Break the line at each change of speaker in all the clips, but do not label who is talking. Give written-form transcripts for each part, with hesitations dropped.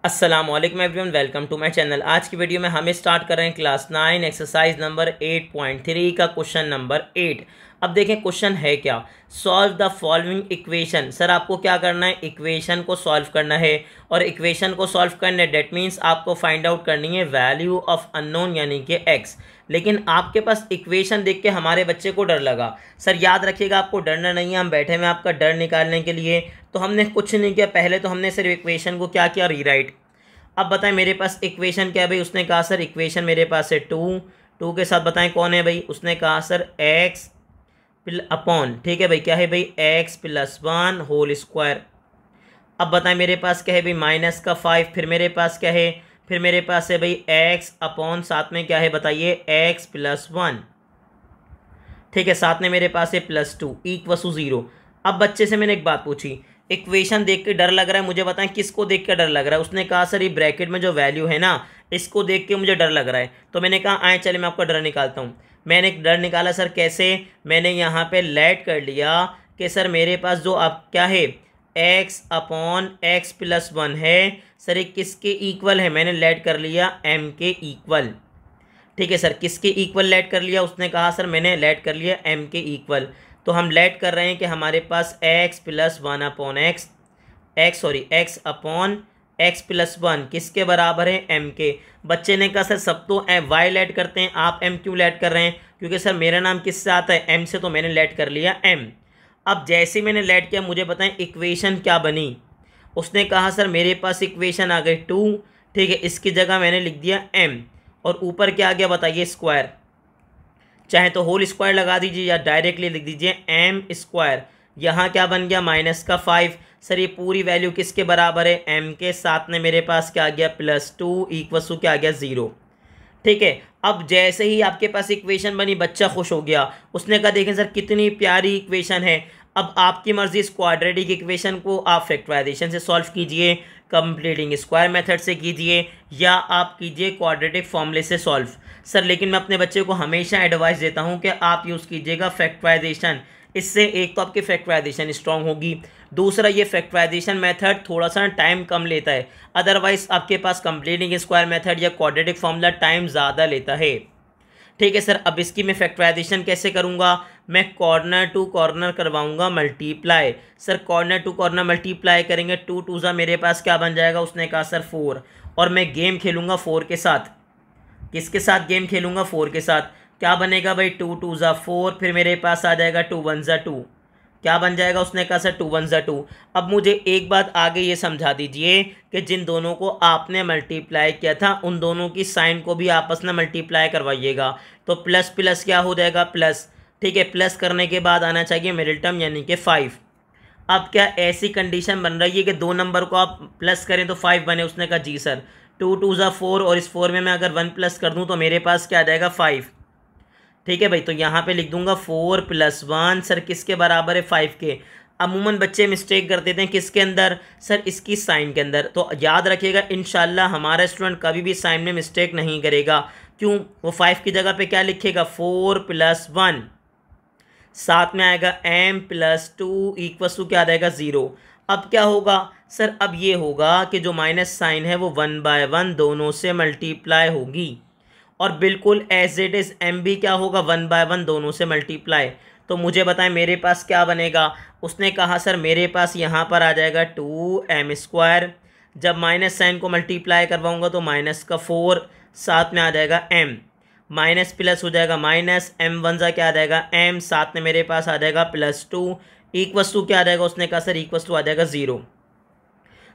अस्सलामुअलैकुम everyone, welcome to my channel. आज की वीडियो में हम स्टार्ट कर रहे हैं क्लास 9 एक्सरसाइज नंबर 8.3 का क्वेश्चन नंबर 8। अब देखें क्वेश्चन है क्या। Solve the following equation. Sir आपको क्या करना है, इक्वेशन को सॉल्व करना है। और इक्वेशन को सॉल्व करने डेट मीन्स आपको फाइंड आउट करनी है वैल्यू ऑफ अननोन यानी कि एक्स। लेकिन आपके पास इक्वेशन देख के हमारे बच्चे को डर लगा। सर याद रखिएगा, आपको डरना नहीं है, हम बैठे हैं आपका डर निकालने के लिए। तो हमने कुछ नहीं किया, पहले तो हमने सिर्फ इक्वेशन को क्या किया, रीराइट। अब बताएं मेरे पास इक्वेशन क्या है भाई। उसने कहा सर इक्वेशन मेरे पास है टू के साथ बताएं कौन है भाई। उसने कहा सर एक्स अपॉन, ठीक है भाई, क्या है भाई, एक्स प्लस 1 होल स्क्वायर। अब बताएं मेरे पास क्या है भाई, माइनस का 5। फिर मेरे पास क्या है, फिर मेरे पास है भाई एक्स अपॉन साथ में क्या है बताइए, एक्स प्लस 1। ठीक है, साथ में मेरे पास है प्लस 2 इक्वल 0। अब बच्चे से मैंने एक बात पूछी, इक्वेशन देख के डर लग रहा है, मुझे बताएं किसको देख के डर लग रहा है। उसने कहा सर ये ब्रैकेट में जो वैल्यू है ना, इसको देख के मुझे डर लग रहा है। तो मैंने कहा आए चले मैं आपका डर निकालता हूँ। मैंने डर निकाला सर कैसे, मैंने यहाँ पे लेट कर लिया कि सर मेरे पास जो आप क्या है, एक्स अपॉन एक्स प्लस 1 है। सर ये किसके इक्वल है, मैंने लेट कर लिया एम के इक्वल। ठीक है सर, किसके इक्वल लेट कर लिया। उसने कहा सर मैंने लेट कर लिया एम के इक्वल। तो हम लेट कर रहे हैं कि हमारे पास x plus 1 upon x upon x plus 1 किसके बराबर है, एम के। बच्चे ने कहा सर सब तो वाई लेट करते हैं, आप एम क्यों लेट कर रहे हैं। क्योंकि सर मेरा नाम किससे आता है, एम से, तो मैंने लेट कर लिया एम। अब जैसे मैंने लेट किया, मुझे बताएं इक्वेशन क्या बनी। उसने कहा सर मेरे पास इक्वेशन आ गई 2। ठीक है, इसकी जगह मैंने लिख दिया एम और ऊपर क्या आ गया बताइए, स्क्वायर। चाहे तो होल स्क्वायर लगा दीजिए या डायरेक्टली लिख दीजिए एम स्क्वायर। यहाँ क्या बन गया, माइनस का 5। सर ये पूरी वैल्यू किसके बराबर है, एम के। साथ में मेरे पास क्या आ गया, प्लस 2 इक्वल टू क्या आ गया, 0। ठीक है, अब जैसे ही आपके पास इक्वेशन बनी, बच्चा खुश हो गया। उसने कहा देखें सर कितनी प्यारी इक्वेशन है। अब आपकी मर्जी, इस क्वाड्रेटिक इक्वेशन को आप फैक्टराइजेशन से सॉल्व कीजिए, कंप्लीटिंग स्क्वायर मेथड से कीजिए, या आप कीजिए क्वाड्रेटिक फॉर्मूले से सॉल्व। सर लेकिन मैं अपने बच्चे को हमेशा एडवाइस देता हूं कि आप यूज़ कीजिएगा फैक्टराइजेशन। इससे एक तो आपकी फैक्टराइजेशन स्ट्रांग होगी, दूसरा ये फैक्टराइजेशन मेथड थोड़ा सा टाइम कम लेता है। अदरवाइज आपके पास कंप्लीटिंग स्क्वायर मेथड या क्वाड्रेटिक फॉर्मूला टाइम ज़्यादा लेता है। ठीक है सर, अब इसकी मैं फैक्टराइजेशन कैसे करूंगा, मैं कॉर्नर टू कॉर्नर करवाऊंगा multiply. Sir corner to corner multiply करेंगे, 2 2 ज़ा मेरे पास क्या बन जाएगा। उसने कहा सर 4, और मैं गेम खेलूंगा 4 के साथ। किसके साथ गेम खेलूंगा, 4 के साथ। क्या बनेगा भाई, 2 2 ज़ा 4, फिर मेरे पास आ जाएगा 2 1 ज़ा 2। क्या बन जाएगा, उसने कहा सर 2 1 ज़ा 2। अब मुझे एक बात आगे ये समझा दीजिए कि जिन दोनों को आपने मल्टीप्लाई किया था उन दोनों की साइन को भी आपस में मल्टीप्लाई करवाइएगा। तो प्लस प्लस क्या हो जाएगा, प्लस। ठीक है, प्लस करने के बाद आना चाहिए मिडिल टर्म यानी कि 5। अब क्या ऐसी कंडीशन बन रही है कि दो नंबर को आप प्लस करें तो 5 बने। उसने कहा जी सर, 2 2 ज़ा 4 और इस 4 में मैं अगर 1 प्लस कर दूं तो मेरे पास क्या आ जाएगा, 5। ठीक है भाई, तो यहाँ पे लिख दूंगा 4 + 1। सर किसके बराबर है, 5 के। अमूमन बच्चे मिस्टेक कर देते हैं किसके अंदर, सर इसकी साइन के अंदर। तो याद रखिएगा इंशाल्लाह हमारा स्टूडेंट कभी भी साइन में मिस्टेक नहीं करेगा। क्यों, वो 5 की जगह पे क्या लिखेगा, 4 + 1। साथ में आएगा m + 2 इक्वल टू क्या आ जाएगा, 0। अब क्या होगा सर, अब ये होगा कि जो माइनस साइन है वो 1/1 दोनों से मल्टीप्लाई होगी, और बिल्कुल एज इट इज़ एम भी क्या होगा, 1/1 दोनों से मल्टीप्लाई। तो मुझे बताएं मेरे पास क्या बनेगा। उसने कहा सर मेरे पास यहाँ पर आ जाएगा 2m²। जब माइनस साइन को मल्टीप्लाई करवाऊँगा तो माइनस का 4, साथ में आ जाएगा m, माइनस प्लस हो जाएगा माइनस, m 1 ज़ा क्या आ जाएगा m, साथ में मेरे पास आ जाएगा +2 इक्वस टू क्या आ जाएगा। उसने कहा सर इक्वस टू आ जाएगा 0।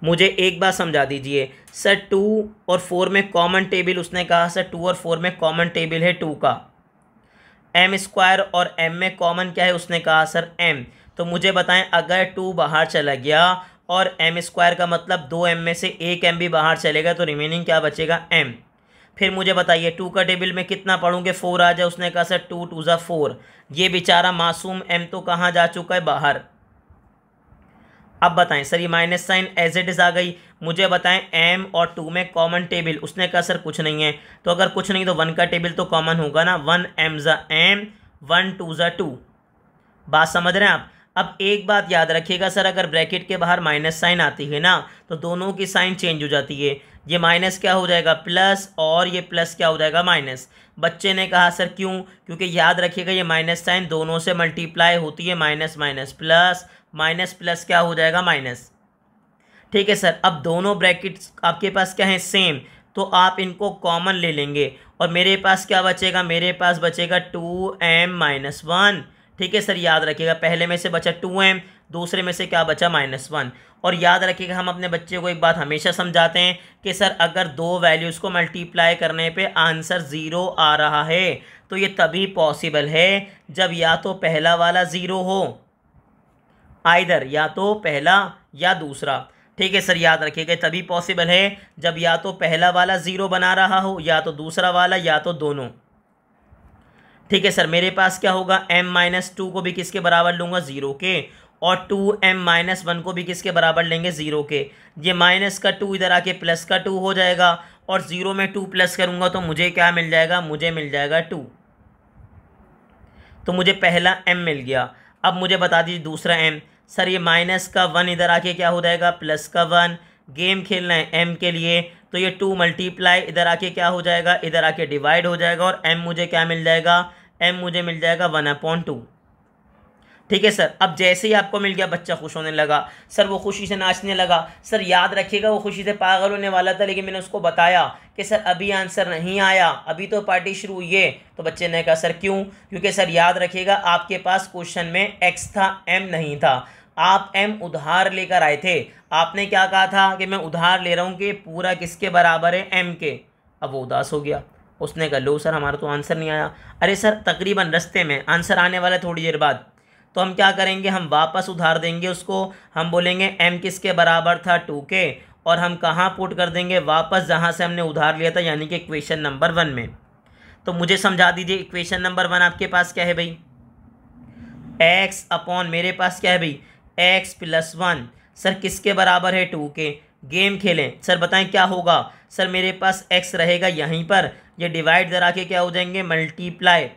मुझे एक बात समझा दीजिए, सर 2 और 4 में कॉमन टेबल। उसने कहा सर 2 और 4 में कॉमन टेबल है 2 का। m² और m में कॉमन क्या है, उसने कहा सर m। तो मुझे बताएं अगर 2 बाहर चला गया और m² का मतलब 2m में से एक m भी बाहर चलेगा तो रिमेनिंग क्या बचेगा, m। फिर मुझे बताइए 2 का टेबल में कितना पढ़ूंगे, 4 आ जाए। उसने कहा सर 2 2 ज़ा 4। ये बेचारा मासूम m तो कहाँ जा चुका है, बाहर। अब बताएं सर ये minus sign as it is आ गई। मुझे बताएं m और 2 में कॉमन टेबल। उसने कहा सर कुछ नहीं है। तो अगर कुछ नहीं तो 1 का टेबल तो कॉमन होगा ना, 1m ज़ा m 1 2 ज़ा 2। बात समझ रहे हैं आप। अब एक बात याद रखिएगा सर, अगर ब्रैकेट के बाहर माइनस साइन आती है ना तो दोनों की साइन चेंज हो जाती है। ये माइनस क्या हो जाएगा प्लस, और ये प्लस क्या हो जाएगा माइनस। बच्चे ने कहा सर क्यों, क्योंकि याद रखिएगा ये माइनस साइन दोनों से मल्टीप्लाई होती है, minus minus plus, minus plus क्या हो जाएगा माइनस। ठीक है सर, अब दोनों ब्रैकेट्स आपके पास क्या है सेम, तो आप इनको कॉमन ले लेंगे और मेरे पास क्या बचेगा, मेरे पास बचेगा 2m-1। ठीक है सर, याद रखिएगा पहले में से बचा 2m, दूसरे में से क्या बचा -1। और याद रखिएगा हम अपने बच्चे को एक बात हमेशा समझाते हैं कि सर अगर दो वैल्यूज़ को मल्टीप्लाई करने पे आंसर 0 आ रहा है तो ये तभी पॉसिबल है जब या तो पहला वाला 0 हो, आइदर या तो पहला या दूसरा। ठीक है सर, याद रखिएगा तभी पॉसिबल है जब या तो पहला वाला 0 बना रहा हो या तो दूसरा वाला या तो दोनों। ठीक है सर, मेरे पास क्या होगा m-2 को भी किसके बराबर लूँगा 0 के, और 2m-1 को भी किसके बराबर लेंगे 0 के। ये माइनस का 2 इधर आके प्लस का 2 हो जाएगा और 0 में 2 प्लस करूँगा तो मुझे क्या मिल जाएगा, मुझे मिल जाएगा 2। तो मुझे पहला m मिल गया। अब मुझे बता दीजिए दूसरा m। सर ये माइनस का 1 इधर आके क्या हो जाएगा प्लस का 1। गेम खेलना है m के लिए तो ये 2 मल्टीप्लाई इधर आके क्या हो जाएगा, इधर आके डिवाइड हो जाएगा और m मुझे क्या मिल जाएगा, m मुझे मिल जाएगा 1/2। ठीक है सर, अब जैसे ही आपको मिल गया बच्चा खुश होने लगा, सर वो खुशी से नाचने लगा। सर याद रखिएगा वो खुशी से पागल होने वाला था, लेकिन मैंने उसको बताया कि सर अभी आंसर नहीं आया, अभी तो पार्टी शुरू हुई है। तो बच्चे ने कहा सर क्यों, क्योंकि सर याद रखिएगा आपके पास क्वेश्चन में x था m नहीं था, आप m उधार लेकर आए थे। आपने क्या कहा था कि मैं उधार ले रहा हूँ कि पूरा किसके बराबर है m के। अब वो उदास हो गया, उसने कहा लो सर हमारा तो आंसर नहीं आया। अरे सर तकरीबन रास्ते में आंसर आने वाला है थोड़ी देर बाद, तो हम क्या करेंगे, हम वापस उधार देंगे उसको। हम बोलेंगे m किसके बराबर था 2 के, और हम कहाँ पुट कर देंगे, वापस जहाँ से हमने उधार लिया था यानी कि इक्वेशन नंबर 1 में। तो मुझे समझा दीजिए इक्वेशन नंबर 1 आपके पास क्या है भाई, x अपॉन मेरे पास क्या है भाई x + 1। सर किसके बराबर है 2 के। गेम खेलें सर, बताएं क्या होगा। सर मेरे पास x रहेगा यहीं पर, ये डिवाइड करा के क्या हो जाएंगे मल्टीप्लाई।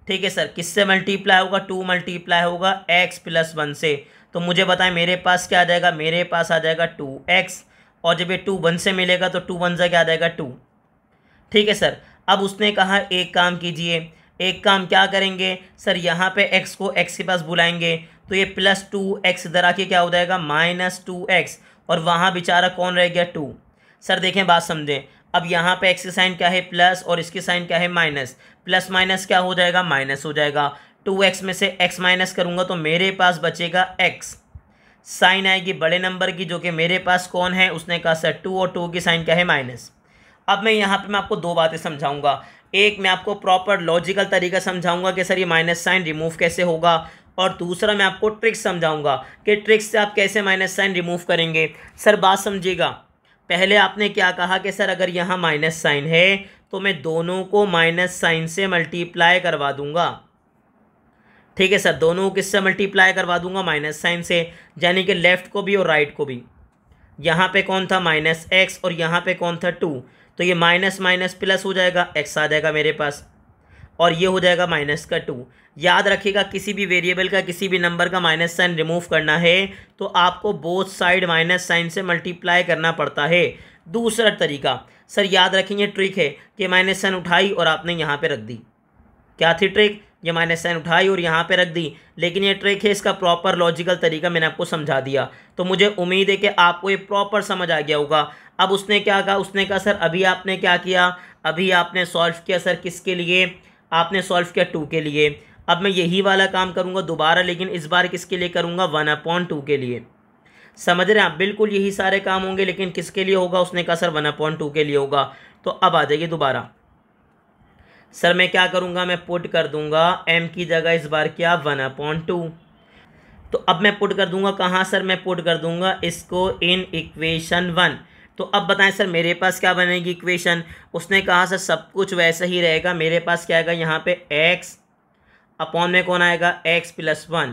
ठीक है सर, किससे मल्टीप्लाई होगा, 2 मल्टीप्लाई होगा x + 1 से। तो मुझे बताएं मेरे पास क्या आ जाएगा, मेरे पास आ जाएगा 2x, और जब ये 2 1 से मिलेगा तो 2 1 से क्या आ जाएगा 2। ठीक है सर, अब उसने कहा एक काम कीजिए, एक काम क्या करेंगे सर, यहाँ पे x को x के पास बुलाएंगे तो ये +2x इधर आके क्या हो जाएगा -2x, और वहाँ बेचारा कौन रह गया 2। सर देखें बात समझें, अब यहाँ पे x की साइन क्या है प्लस और इसकी साइन क्या है माइनस, प्लस माइनस क्या हो जाएगा माइनस हो जाएगा। 2x में से x माइनस करूँगा तो मेरे पास बचेगा x, साइन आएगी बड़े नंबर की जो कि मेरे पास कौन है, उसने कहा सर 2, और 2 की साइन क्या है माइनस। अब मैं यहाँ पे मैं आपको दो बातें समझाऊंगा, एक मैं आपको प्रॉपर लॉजिकल तरीका समझाऊंगा कि सर ये माइनस साइन रिमूव कैसे होगा, और दूसरा मैं आपको ट्रिक्स समझाऊंगा कि ट्रिक्स से आप कैसे माइनस साइन रिमूव करेंगे। सर बात समझिएगा, पहले आपने क्या कहा कि सर अगर यहाँ माइनस साइन है तो मैं दोनों को माइनस साइन से मल्टीप्लाई करवा दूंगा। ठीक है सर, दोनों को किससे मल्टीप्लाई करवा दूंगा माइनस साइन से, यानी कि लेफ्ट को भी और राइट को भी। यहाँ पे कौन था -x और यहाँ पे कौन था 2, तो ये माइनस माइनस प्लस हो जाएगा, x आ जाएगा मेरे पास, और ये हो जाएगा -2। याद रखिएगा किसी भी वेरिएबल का किसी भी नंबर का माइनस साइन रिमूव करना है तो आपको बोथ साइड माइनस साइन से मल्टीप्लाई करना पड़ता है। दूसरा तरीका सर याद रखेंगे ट्रिक है कि माइनस साइन उठाई और आपने यहाँ पे रख दी। क्या थी ट्रिक, ये माइनस साइन उठाई और यहाँ पे रख दी, लेकिन ये ट्रिक है, इसका प्रॉपर लॉजिकल तरीका मैंने आपको समझा दिया। तो मुझे उम्मीद है कि आपको ये प्रॉपर समझ आ गया होगा। अब उसने क्या कहा, उसने कहा सर अभी आपने क्या किया, अभी आपने सॉल्व किया सर किसके लिए, आपने सॉल्व किया 2 के लिए। अब मैं यही वाला काम करूँगा दोबारा, लेकिन इस बार किसके लिए करूँगा 1/2 के लिए। समझ रहे हैं आप, बिल्कुल यही सारे काम होंगे, लेकिन किसके लिए होगा, उसने कहा सर 1/2 के लिए होगा। तो अब आ जाइए दोबारा, सर मैं क्या करूँगा, मैं पुट कर दूंगा m की जगह इस बार क्या 1/2। तो अब मैं पुट कर दूंगा कहाँ सर, मैं पुट कर दूंगा इसको इन इक्वेशन 1। तो अब बताएं सर मेरे पास क्या बनेगी इक्वेशन, उसने कहा सर सब कुछ वैसा ही रहेगा। मेरे पास क्या आएगा यहाँ पे x अपॉन में कौन आएगा x + 1,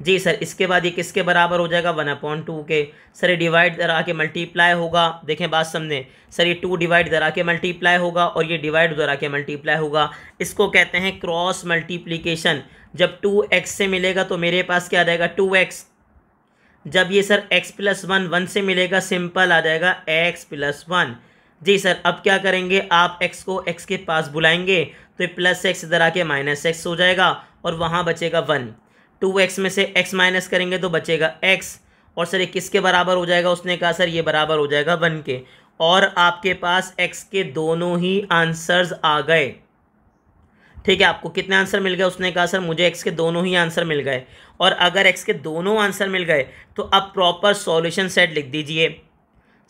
जी सर, इसके बाद ये किसके बराबर हो जाएगा, 1/2 के। सर ये डिवाइड करा के मल्टीप्लाई होगा, देखें बात समझें सर, ये 2 डिवाइड करा के मल्टीप्लाई होगा और ये डिवाइड करा के मल्टीप्लाई होगा। इसको कहते हैं क्रॉस मल्टीप्लीकेशन। जब 2x से मिलेगा तो मेरे पास क्या आ जाएगा, 2x। जब ये सर x + 1 1 से मिलेगा, सिंपल आ जाएगा x + 1। जी सर, अब क्या करेंगे, आप x को x के पास बुलाएंगे तो ये +x इधर आके -x हो जाएगा और वहाँ बचेगा 1। 2x में से x माइनस करेंगे तो बचेगा x। और सर ये किसके बराबर हो जाएगा, उसने कहा सर ये बराबर हो जाएगा 1 के। और आपके पास x के दोनों ही आंसर्स आ गए। ठीक है, आपको कितने आंसर मिल गए, उसने कहा सर मुझे x के दोनों ही आंसर मिल गए। और अगर x के दोनों आंसर मिल गए तो अब प्रॉपर सॉल्यूशन सेट लिख दीजिए।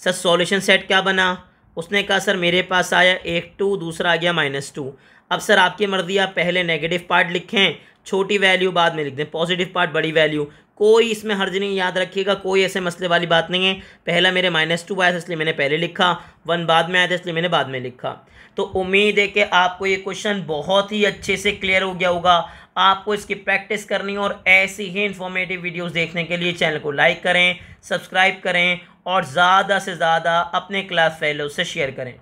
सर सॉल्यूशन सेट क्या बना, उसने कहा सर मेरे पास आया एक 2, दूसरा आ गया -2। अब सर आपकी मर्जी, आप पहले नेगेटिव पार्ट लिखें, छोटी वैल्यू बाद में लिख दें, पॉजिटिव पार्ट बड़ी वैल्यू, कोई इसमें हर्ज नहीं, याद रखिएगा कोई ऐसे मसले वाली बात नहीं है। पहला मेरे -2 आया था इसलिए मैंने पहले लिखा, 1 बाद में आया था इसलिए मैंने बाद में लिखा। तो उम्मीद है कि आपको ये क्वेश्चन बहुत ही अच्छे से क्लियर हो गया होगा। आपको इसकी प्रैक्टिस करनी और ऐसी ही इन्फॉर्मेटिव वीडियोस देखने के लिए चैनल को लाइक करें, सब्सक्राइब करें और ज़्यादा से ज़्यादा अपने क्लास फेलो से शेयर करें।